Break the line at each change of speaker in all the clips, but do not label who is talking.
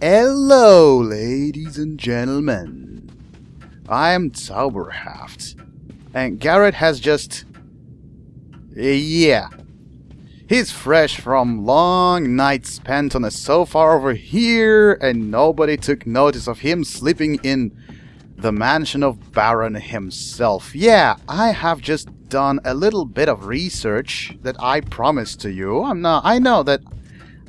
Hello, ladies and gentlemen. I'm Zauberhaft. And Garret has just... yeah. He's fresh from long nights spent on a sofa over here, and nobody took notice of him sleeping in the mansion of Baron himself. Yeah, I have just done a little bit of research that I promised to you. I know that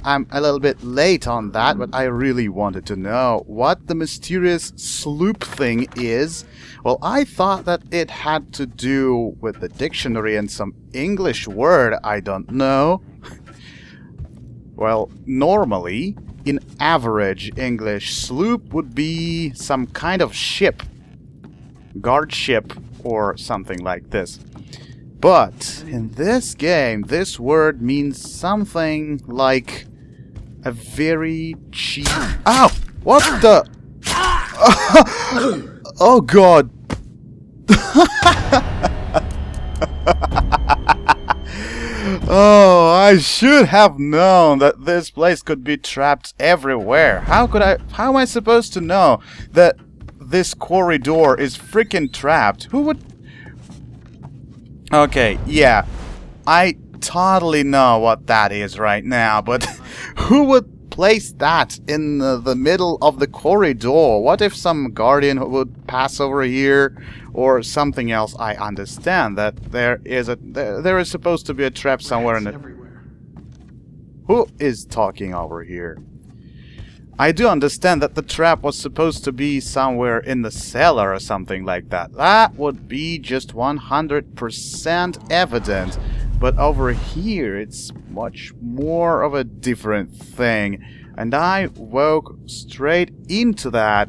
I'm a little bit late on that, but I really wanted to know what the mysterious sloop thing is. Well, I thought that it had to do with the dictionary and some English word I don't know. Well, normally, in average English, sloop would be some kind of ship. Guard ship or something like this. But in this game, this word means something like a very cheap... Ow! What the... Oh god! Oh, I should have known that this place could be trapped everywhere. How am I supposed to know that this corridor is freaking trapped? Who would... Okay, yeah. I totally know what that is right now, but who would place that in the middle of the corridor? What if some guardian would pass over here or something else? I understand that there is supposed to be a trap somewhere in it. Who is talking over here? I do understand that the trap was supposed to be somewhere in the cellar or something like that. That would be just 100% evident. But over here, it's much more of a different thing. And I woke straight into that.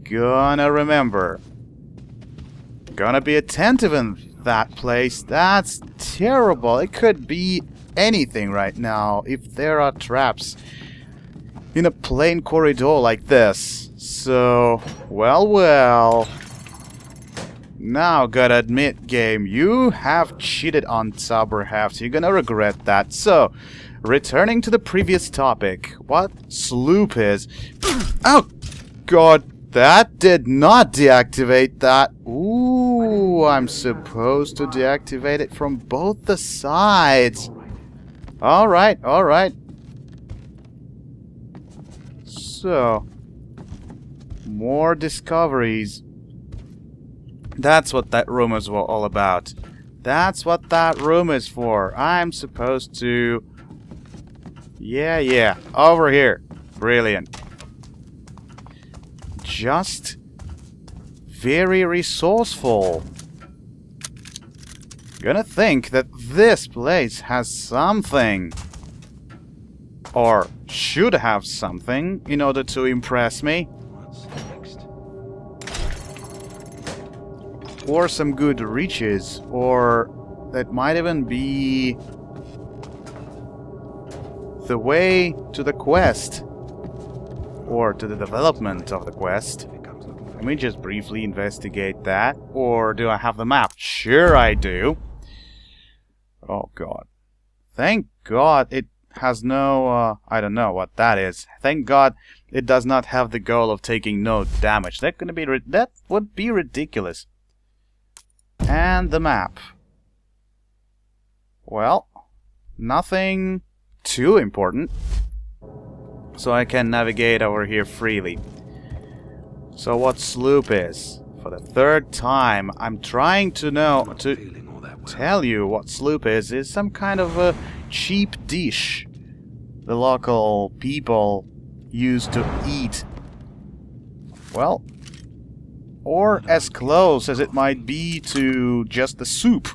Gonna remember. Gonna be attentive in that place. That's terrible. It could be anything right now if there are traps in a plain corridor like this. So, well. Now, gotta admit, game, you have cheated on Zauberhaft. You're gonna regret that. So, returning to the previous topic, what sloop is... Oh, god, that did not deactivate that. Ooh, I'm supposed to deactivate it from both the sides. Alright. So, more discoveries. That's what that room is all about. That's what that room is for. I'm supposed to... Yeah. Over here. Brilliant. Just very resourceful. Gonna think that this place has something. Or should have something in order to impress me. Or some good riches, or that might even be the way to the quest, or to the development of the quest. Let me just briefly investigate that. Or do I have the map? Sure I do. Oh god. Thank god it has no, I don't know what that is. Thank god it does not have the goal of taking no damage. That would be ridiculous. And the map. Well, nothing too important. So I can navigate over here freely. So what sloop is? For the third time, I'm trying to tell you what sloop is some kind of a cheap dish the local people used to eat. Well, or as close as it might be to just the soup,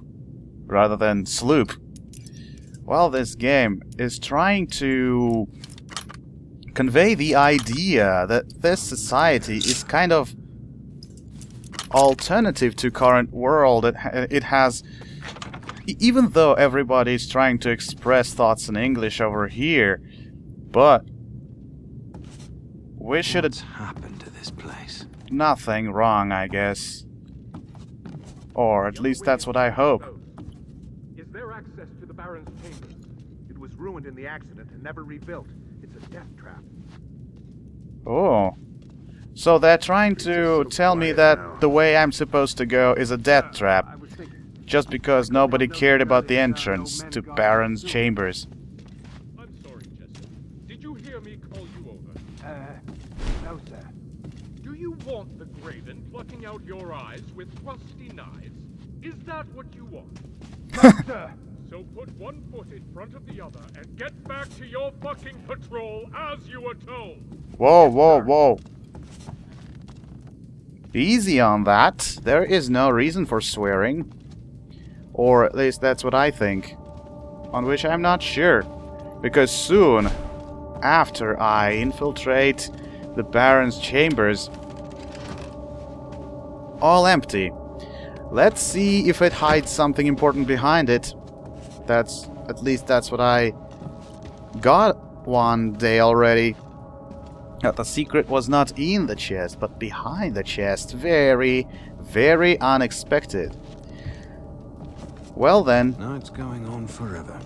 rather than sloop. Well, this game is trying to convey the idea that this society is kind of alternative to current world. It has... Even though everybody is trying to express thoughts in English over here, but... we should...
What's happened to this place?
Nothing wrong, I guess. Or at least that's what I hope.
Is there access to the Baron's chambers? It was ruined in the accident and never rebuilt. It's a death trap.
Oh. So they're trying to tell me that the way I'm supposed to go is a death trap.
I was thinking.
Just because nobody cared about the entrance to Baron's chambers.
I'm sorry, Jester. Did you hear me call you over?
No, sir.
Do you want the Graven plucking out your eyes with rusty knives? Is that what you want?
No, sir.
So put one foot in front of the other and get back to your fucking patrol as you were told.
Whoa, whoa, whoa. Easy on that. There is no reason for swearing. Or at least that's what I think. On which I'm not sure. Because soon after I infiltrate the Baron's chambers, all empty. Let's see if it hides something important behind it. At least that's what I got one day already. The secret was not in the chest, but behind the chest. Very, very unexpected. Well then.
Night's going on forever.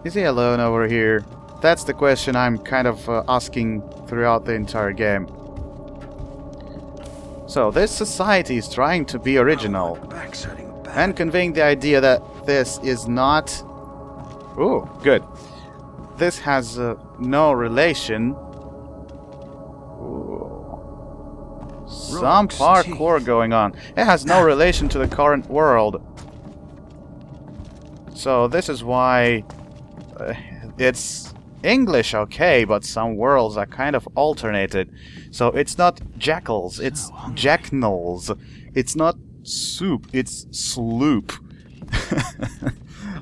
Is he alone over here? That's the question I'm kind of asking throughout the entire game. So this society is trying to be original.
Back's hurting bad.
And conveying the idea that this is not... Ooh, good. This has no relation... Some parkour going on. It has no relation to the current world. So this is why it's English, okay, but some worlds are kind of alternated. So it's not jackals, it's jacknals. It's not soup, it's sloop.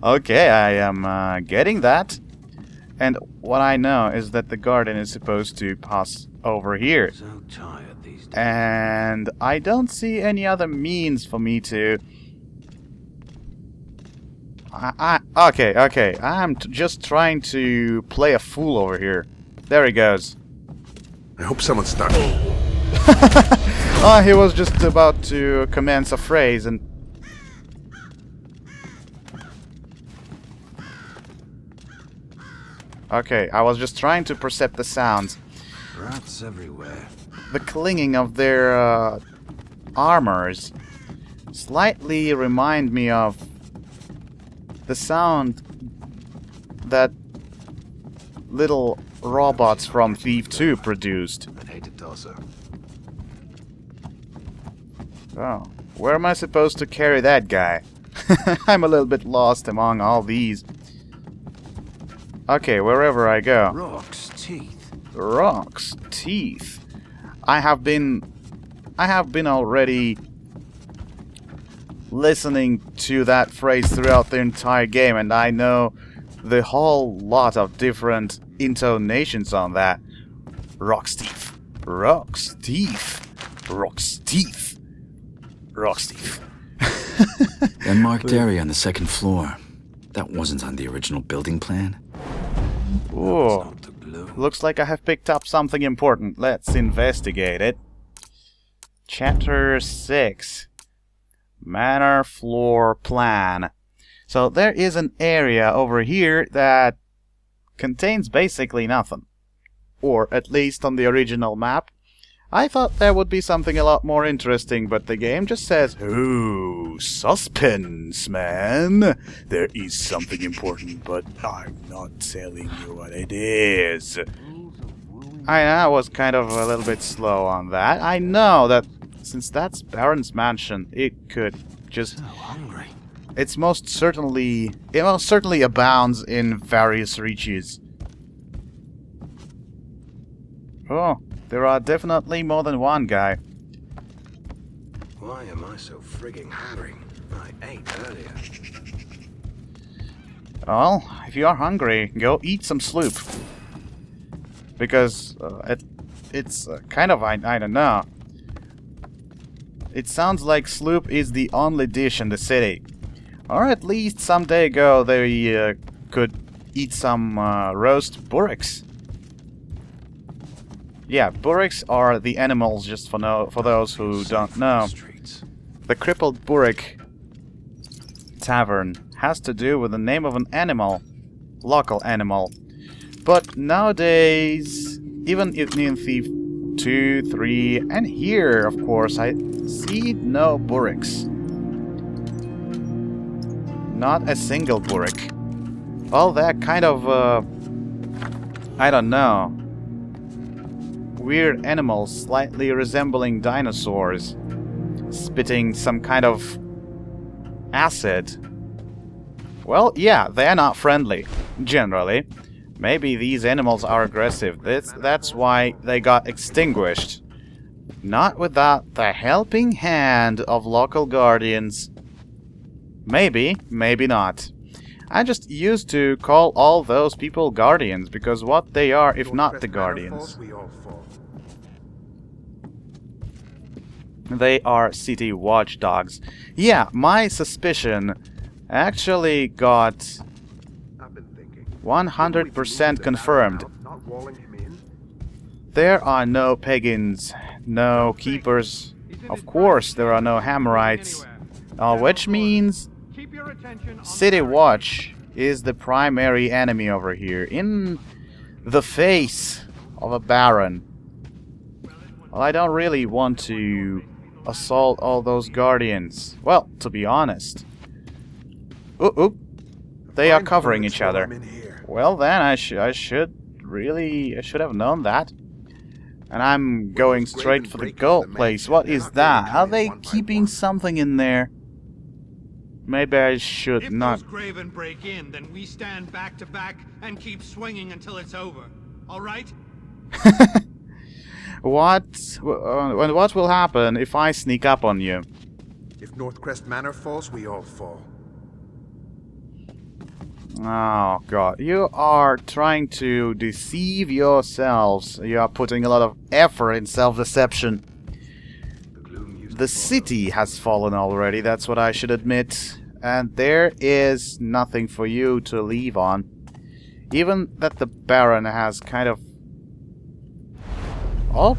Okay, I am getting that. And what I know is that the garden is supposed to pass over here.
So tired these days.
And I don't see any other means for me to... Okay. I'm just trying to play a fool over here. There he goes.
I hope someone's stuck.
Oh, he was just about to commence a phrase and... Okay, I was just trying to percept the sounds.
Rats everywhere.
The clinging of their armors slightly remind me of the sound that little robots from Thief 2 produced.
I'd hate to toss her.
Oh, where am I supposed to carry that guy? I'm a little bit lost among all these. Okay, wherever I go.
Rocks, teeth.
Rocks, teeth. I have been already listening to that phrase throughout the entire game, and I know the whole lot of different intonations on that. Rocks, teeth. Rocks, teeth. Rocks, teeth. Rocks, teeth.
That marked area on the second floor. That wasn't on the original building plan.
Ooh. Looks like I have picked up something important. Let's investigate it. Chapter 6. Manor floor plan. So there is an area over here that contains basically nothing. Or at least on the original map. I thought there would be something a lot more interesting, but the game just says, "Ooh, suspense, man. There is something important, but I'm not telling you what it is." I was kind of a little bit slow on that. I know that since that's Baron's mansion, it could just...
So hungry.
It most certainly abounds in various riches. Oh, there are definitely more than one guy.
Why am I so frigging hungry? I ate earlier.
Well, if you are hungry, go eat some sloop. Because it's kind of, I don't know. It sounds like sloop is the only dish in the city. Or at least some day ago they could eat some roast burricks. Yeah, burricks are the animals, just for those who don't know. The crippled burrick tavern has to do with the name of an animal, local animal. But nowadays, even in Thief 2, 3, and here, of course, I see no Bureks. Not a single Burek. Well, they're kind of, I don't know, weird animals slightly resembling dinosaurs, spitting some kind of acid. Well, yeah, they're not friendly, generally. Maybe these animals are aggressive. That's why they got extinguished. Not without the helping hand of local guardians. Maybe, maybe not. I just used to call all those people guardians, because what they are if not the guardians. They are city watchdogs. Yeah, my suspicion actually got 100% confirmed. There are no pagans, no keepers. Of course, there are no Hammerites. Which means City Watch is the primary enemy over here, in the face of a Baron. Well, I don't really want to assault all those guardians. Well, to be honest. Ooh, they are covering each other. Well then, I should have known that. And I'm going straight for the gold place. What is that? Are they keeping something in there? Maybe I should not.
If those Graven break in, then we stand back to back and keep swinging until it's over. All right?
What will happen if I sneak up on you?
If Northcrest Manor falls, we all fall.
Oh god, you are trying to deceive yourselves. You are putting a lot of effort in self-deception. The city has fallen already, that's what I should admit. And there is nothing for you to leave on. Even that the Baron has kind of... Oh,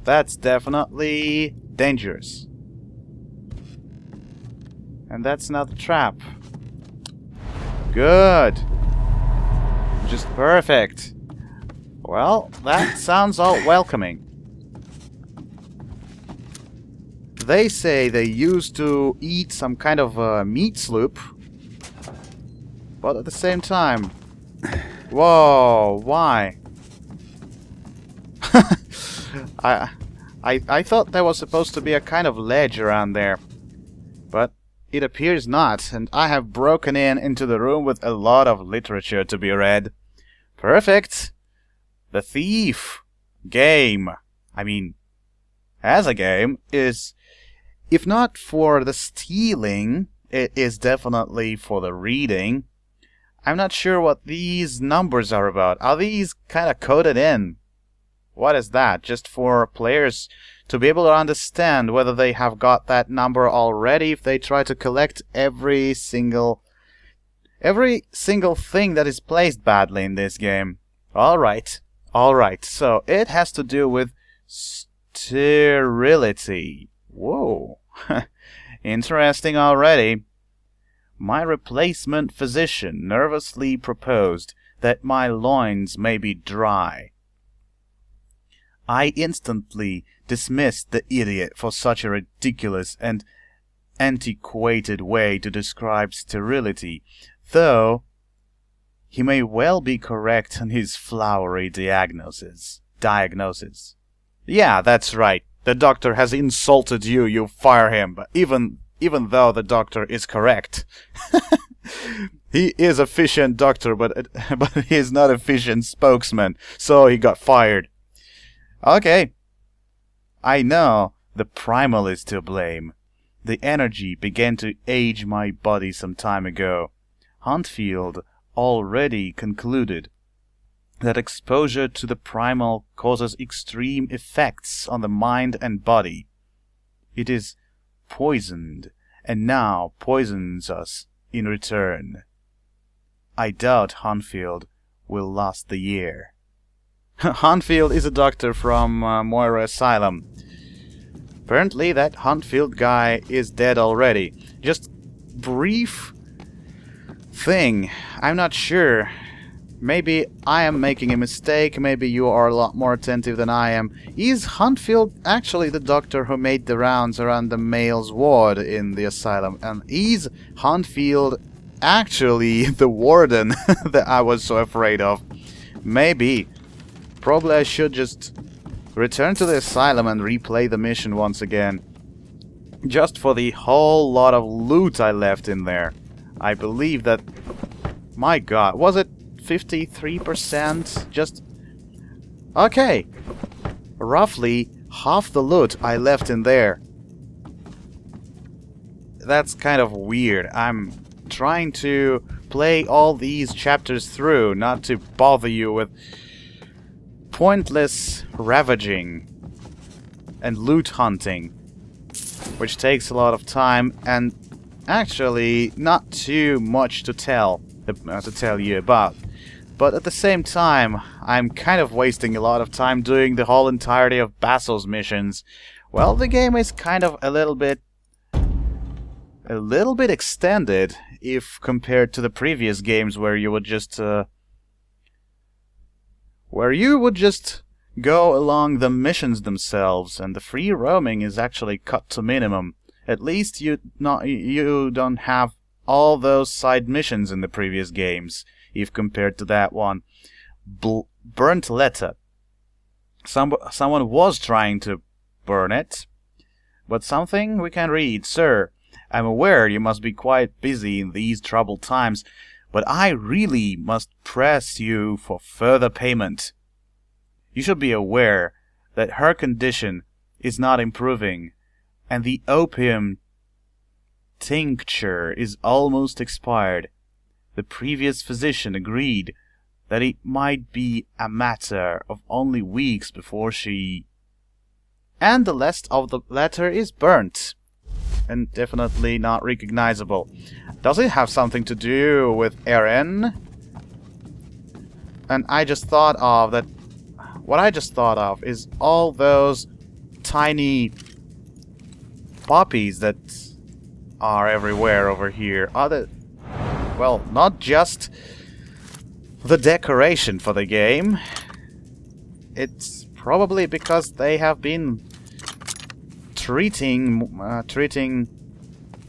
that's definitely dangerous. And that's not a trap. Good. Just perfect. Well, that sounds all welcoming. They say they used to eat some kind of meat sloop. But at the same time... Whoa, why? I thought there was supposed to be a kind of ledge around there. But it appears not, and I have broken into the room with a lot of literature to be read. Perfect! The Thief game, as a game, is, if not for the stealing, it is definitely for the reading. I'm not sure what these numbers are about. Are these kind of coded in? What is that? Just for players to be able to understand whether they have got that number already if they try to collect every single thing that is placed badly in this game. Alright. So it has to do with sterility. Whoa. Interesting already. My replacement physician nervously proposed that my loins may be dry. I instantly dismissed the idiot for such a ridiculous and antiquated way to describe sterility, though he may well be correct in his flowery diagnosis. Yeah, that's right. The doctor has insulted you, you fire him, but even though the doctor is correct. He is efficient doctor, but he is not efficient spokesman, so he got fired. Okay. I know the primal is to blame. The energy began to age my body some time ago. Huntfield already concluded that exposure to the primal causes extreme effects on the mind and body. It is poisoned, and now poisons us in return. I doubt Huntfield will last the year. Huntfield is a doctor from Moira Asylum. Apparently that Huntfield guy is dead already. Just brief thing. I'm not sure Maybe I am making a mistake, maybe you are a lot more attentive than I am. Is Huntfield actually the doctor who made the rounds around the male's ward in the asylum? And is Huntfield actually the warden that I was so afraid of? Maybe. Probably I should just return to the asylum and replay the mission once again. Just for the whole lot of loot I left in there. I believe that... My god, was it 53%? Just... Okay. Roughly half the loot I left in there. That's kind of weird. I'm trying to play all these chapters through, not to bother you with pointless ravaging and loot hunting, which takes a lot of time and actually not too much to tell you about. But at the same time, I'm kind of wasting a lot of time doing the whole entirety of Basil's missions. Well, the game is kind of a little bit extended if compared to the previous games where you would just go along the missions themselves, and the free roaming is actually cut to minimum. At least you don't have all those side missions in the previous games, if compared to that one. Burnt letter. Someone was trying to burn it, but something we can read. Sir, I'm aware you must be quite busy in these troubled times, but I really must press you for further payment. You should be aware that her condition is not improving, and the opium tincture is almost expired. The previous physician agreed that it might be a matter of only weeks before she... And the rest of the letter is burnt, and definitely not recognizable. Does it have something to do with Erin? And I just thought of that... What I just thought of is all those tiny poppies that are everywhere over here. Well, not just the decoration for the game. It's probably because they have been treating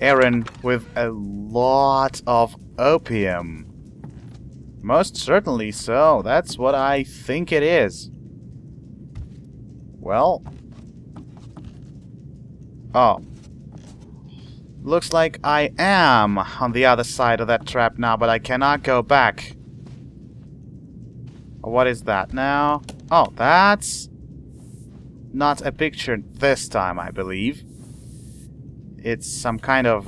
Erin with a lot of opium. Most certainly so. That's what I think it is. Well... Oh. Looks like I am on the other side of that trap now, but I cannot go back. What is that now? Oh, that's not a picture this time, I believe. It's some kind of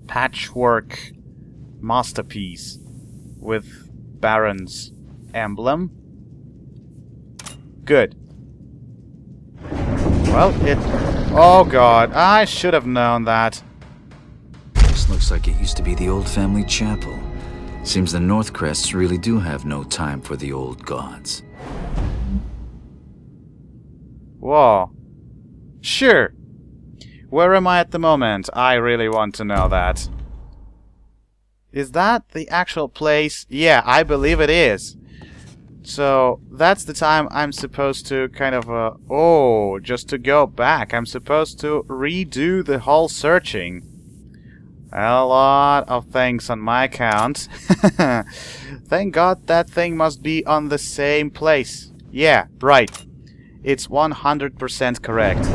patchwork masterpiece with Baron's emblem. Good. Well, Oh god, I should have known that.
This looks like it used to be the old family chapel. Seems the Northcrests really do have no time for the old gods.
Whoa. Sure. Where am I at the moment? I really want to know that. Is that the actual place? Yeah, I believe it is. So, that's the time I'm supposed to kind of, just to go back. I'm supposed to redo the whole searching. A lot of things on my account. Thank God that thing must be on the same place. Yeah, right. It's 100% correct.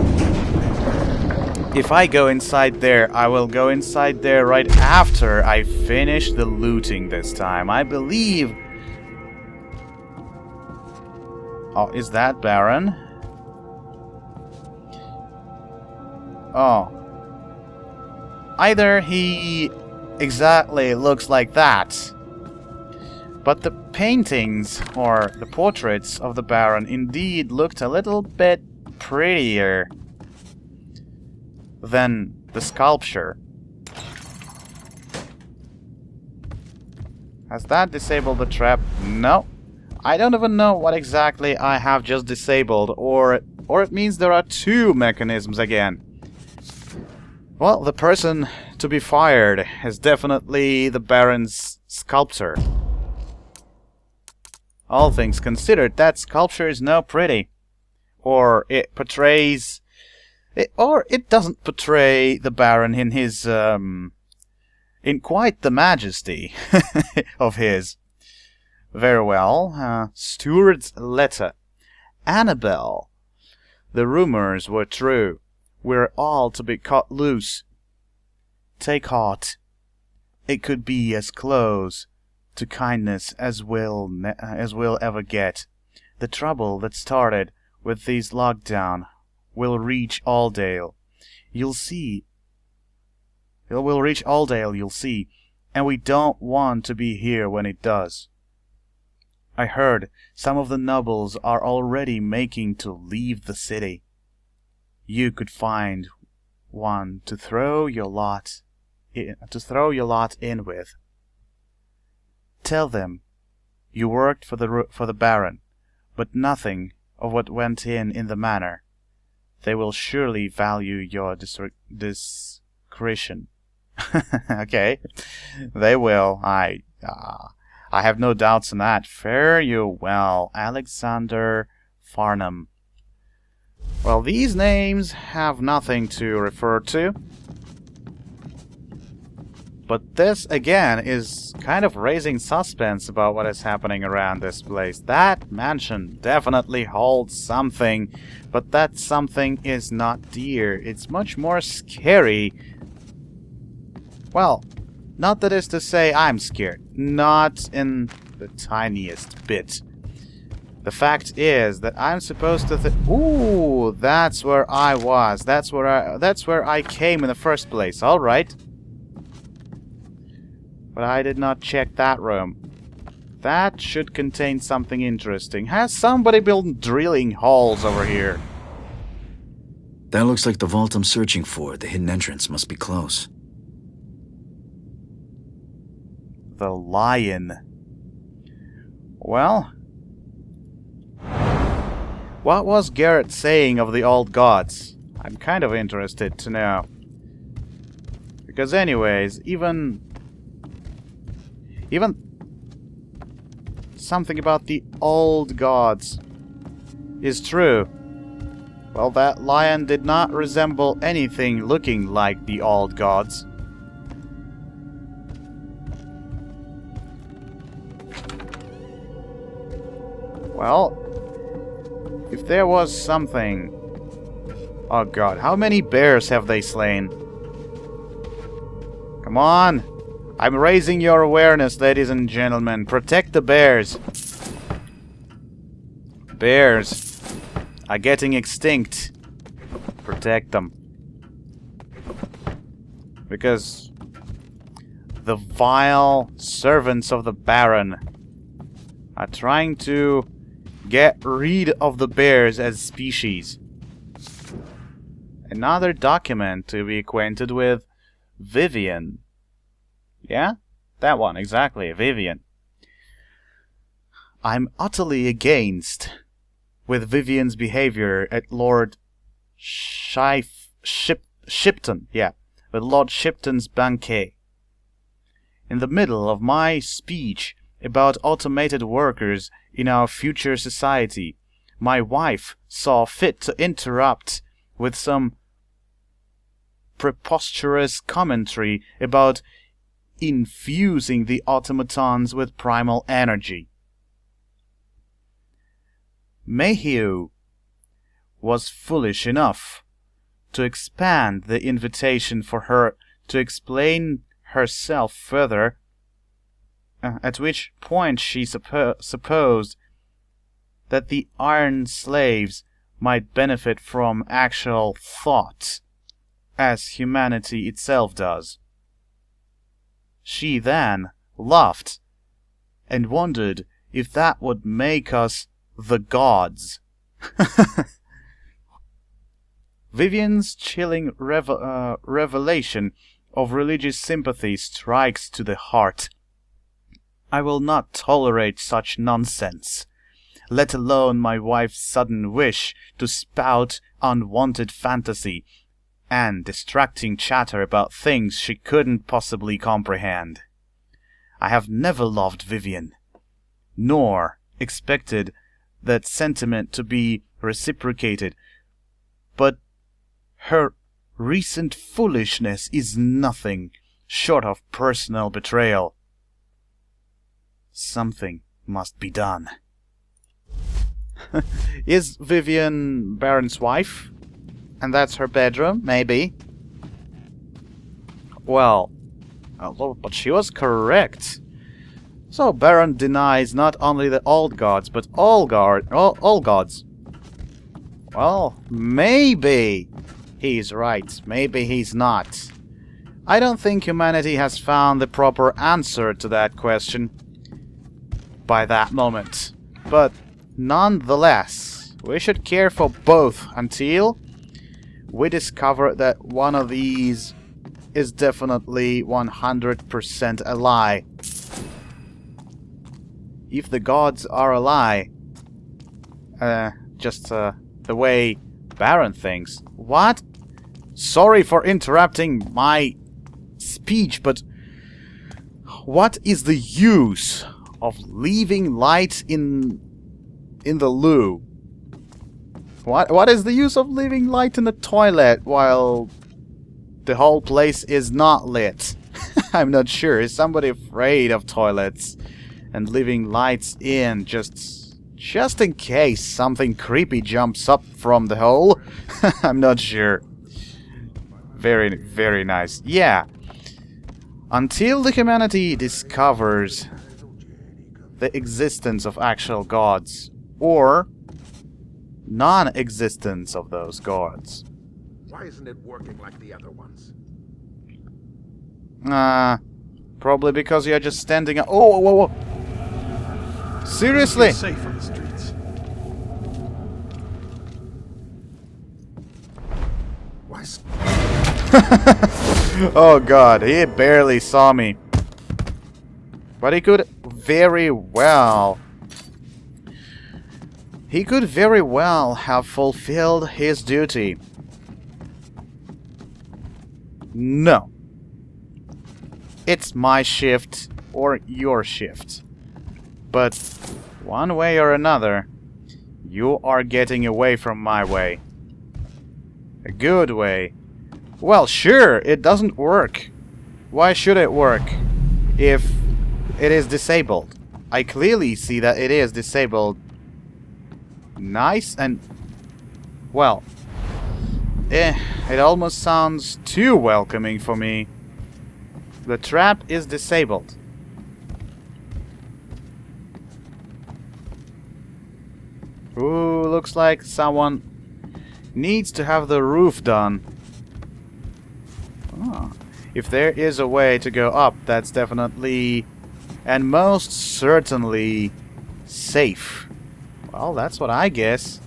If I go inside there, I will go inside there right after I finish the looting this time. I believe... Oh, is that Baron? Oh. Either he exactly looks like that, but the paintings, or the portraits of the Baron, indeed looked a little bit prettier than the sculpture. Has that disabled the trap? No. I don't even know what exactly I have just disabled, or it means there are two mechanisms again. Well, the person to be fired is definitely the Baron's sculptor. All things considered, that sculpture is no pretty. Or it portrays... or it doesn't portray the Baron in his... in quite the majesty of his. Very well. Steward's letter. Annabelle. The rumors were true. We're all to be cut loose. Take heart. It could be as close to kindness as we'll ever get. The trouble that started with this lockdown will reach Auldale. You'll see. It will reach Auldale, you'll see, and we don't want to be here when it does. I heard some of the nobles are already making to leave the city. You could find one to throw your lot in with. Tell them you worked for the Baron, but nothing of what went in the Manor. They will surely value your discretion. Okay, they will. I have no doubts on that. Fare you well, Alexander Farnham. Well, these names have nothing to refer to. But this, again, is kind of raising suspense about what is happening around this place. That mansion definitely holds something, but that something is not dear. It's much more scary. Well, not that is to say I'm scared. Not in the tiniest bit. The fact is that I'm supposed to ooh, that's where I was. That's where I came in the first place. All right. But I did not check that room. That should contain something interesting. Has somebody been drilling holes over here?
That looks like the vault I'm searching for. The hidden entrance must be close.
The lion. Well, what was Garret saying of the old gods? I'm kind of interested to know. Because anyways, even something about the old gods is true. Well, that lion did not resemble anything looking like the old gods. Well, if there was something... Oh god, how many bears have they slain? Come on! I'm raising your awareness, ladies and gentlemen. Protect the bears. Bears are getting extinct. Protect them. Because the vile servants of the Baron are trying to get rid of the bears as species. Another document to be acquainted with Vivian. Yeah? That one, exactly, Vivian. I'm utterly against with Vivian's behavior at Lord Shipton, yeah, with Lord Shipton's banquet. In the middle of my speech about automated workers in our future society, my wife saw fit to interrupt with some preposterous commentary about infusing the automatons with primal energy. Mayhew was foolish enough to expand the invitation for her to explain herself further, at which point she supposed that the iron slaves might benefit from actual thought, as humanity itself does. She then laughed and wondered if that would make us the gods. Vivian's chilling revelation of religious sympathy strikes to the heart. I will not tolerate such nonsense, let alone my wife's sudden wish to spout unwanted fantasy and distracting chatter about things she couldn't possibly comprehend. I have never loved Vivian, nor expected that sentiment to be reciprocated, but her recent foolishness is nothing short of personal betrayal. Something must be done. Is Vivian Baron's wife? And that's her bedroom? Maybe. Well, but she was correct. So Baron denies not only the old gods, but all gods. Well, maybe he's right. Maybe he's not. I don't think humanity has found the proper answer to that question by that moment. But nonetheless, we should care for both until we discover that one of these is definitely 100% a lie. If the gods are a lie, just the way Baron thinks. What? Sorry for interrupting my speech, but what is the use of leaving light in the loo? What is the use of leaving light in the toilet while the whole place is not lit? I'm not sure. Is somebody afraid of toilets and leaving lights in just in case something creepy jumps up from the hole? I'm not sure. Very, very nice. Yeah. Until the humanity discovers the existence of actual gods, or non-existence of those gods.
Why isn't it working like the other ones?
Probably because you're just standing up. Oh, whoa, whoa. Seriously?
Safe on the streets.
Why?
Oh god, he barely saw me. But he could very well... He could very well have fulfilled his duty. No. It's my shift or your shift. But one way or another, you are getting away from my way. A good way. Well, sure, it doesn't work. Why should it work if it is disabled? I clearly see that it is disabled. Nice and... well... it almost sounds too welcoming for me. The trap is disabled. Ooh, looks like someone needs to have the roof done. Oh. If there is a way to go up, that's definitely and most certainly safe. Well, that's what I guess.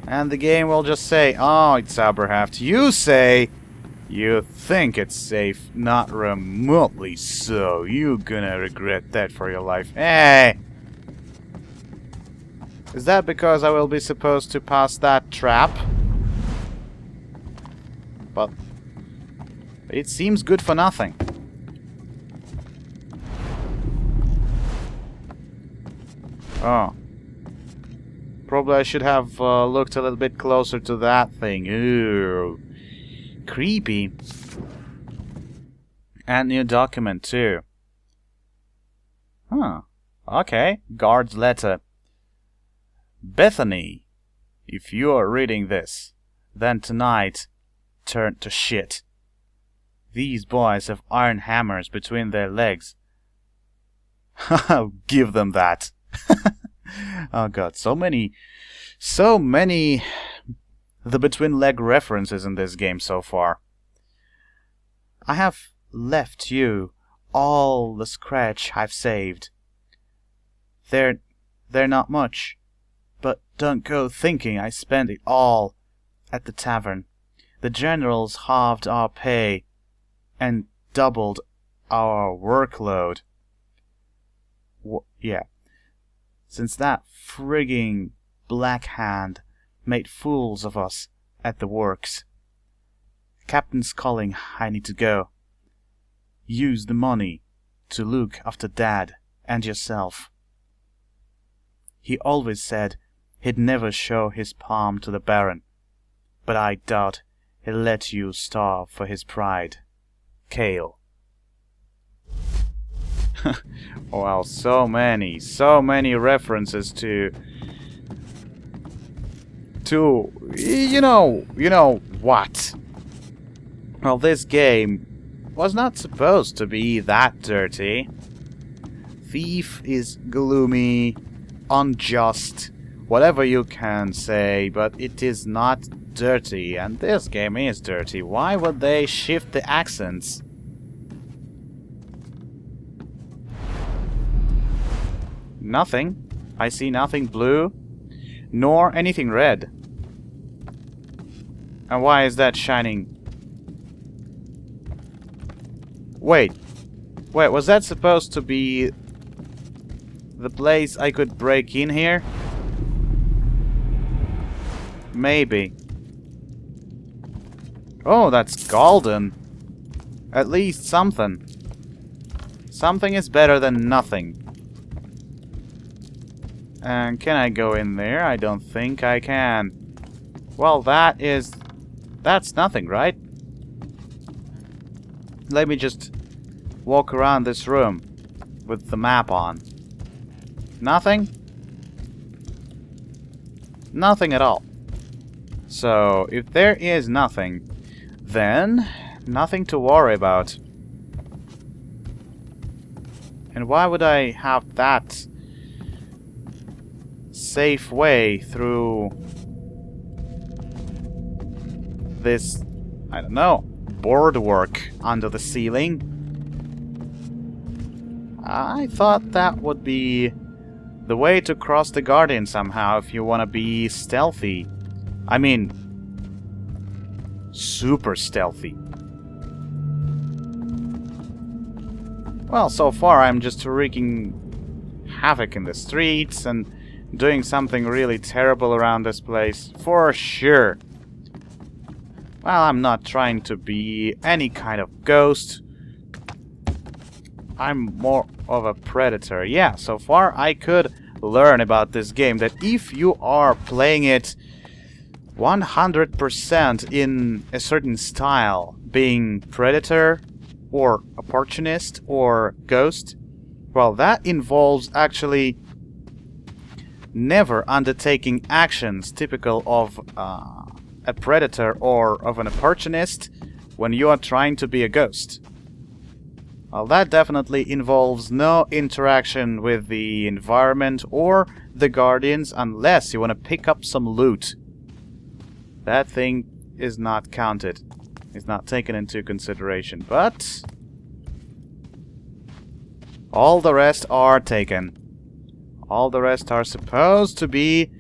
And the game will just say, oh, it's Zauberhaft. You say you think it's safe, not remotely so. You're gonna regret that for your life. Hey! Is that because I will be supposed to pass that trap? But it seems good for nothing. Oh. Probably I should have looked a little bit closer to that thing. Ooh. Creepy. And new document too. Huh. Okay. Guard's letter. Bethany, if you are reading this, then tonight turn to shit. These boys have iron hammers between their legs. I'll give them that. Oh god, so many the between leg references in this game so far. I have left you all the scratch I've saved. They're not much, but don't go thinking I spent it all at the tavern. The generals halved our pay and doubled our workload. Yeah. Since that frigging Black Hand made fools of us at the works. Captain's calling, I need to go. Use the money to look after Dad and yourself. He always said he'd never show his palm to the Baron, but I doubt he'll let you starve for his pride. Kale. Well, so many references to you know what? Well, this game was not supposed to be that dirty. Thief is gloomy, unjust, whatever you can say, but it is not dirty, and this game is dirty. Why would they shift the accents? Nothing. I see nothing blue, nor anything red. And why is that shining? Wait, was that supposed to be the place I could break in here? Maybe. Oh, that's golden. At least something. Something is better than nothing. And can I go in there? I don't think I can. Well, that's nothing, right? Let me just walk around this room with the map on. Nothing? Nothing at all. So, if there is nothing, then nothing to worry about. And why would I have that safe way through this, I don't know, boardwork under the ceiling? I thought that would be the way to cross the Guardian somehow if you want to be stealthy. I mean, super stealthy. Well, so far I'm just wreaking havoc in the streets and doing something really terrible around this place, for sure. Well, I'm not trying to be any kind of ghost. I'm more of a predator. Yeah, so far I could learn about this game that if you are playing it 100% in a certain style, being predator or opportunist or ghost, well, that involves actually never undertaking actions typical of a predator or of an opportunist when you are trying to be a ghost. Well, that definitely involves no interaction with the environment or the Guardians unless you want to pick up some loot. That thing is not counted. It's not taken into consideration, but all the rest are taken. All the rest are supposed to be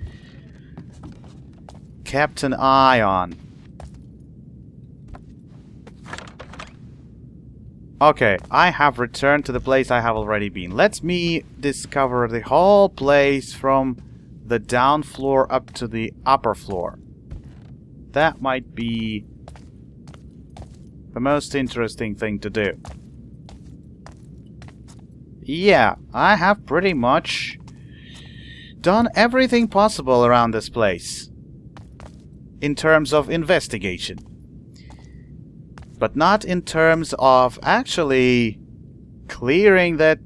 kept an eye on. Okay, I have returned to the place I have already been. Let me discover the whole place from the down floor up to the upper floor. That might be the most interesting thing to do. Yeah, I have pretty much done everything possible around this place in terms of investigation, but not in terms of actually clearing that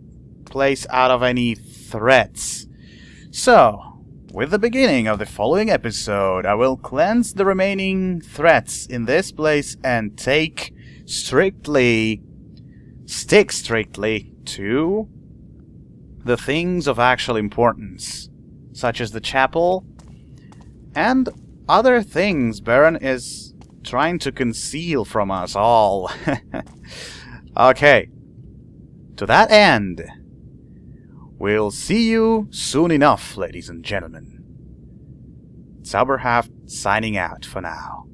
place out of any threats. So, with the beginning of the following episode, I will cleanse the remaining threats in this place and stick strictly to the things of actual importance, such as the chapel and other things Baron is trying to conceal from us all. Okay, to that end, we'll see you soon enough, ladies and gentlemen. Zauberhaft signing out for now.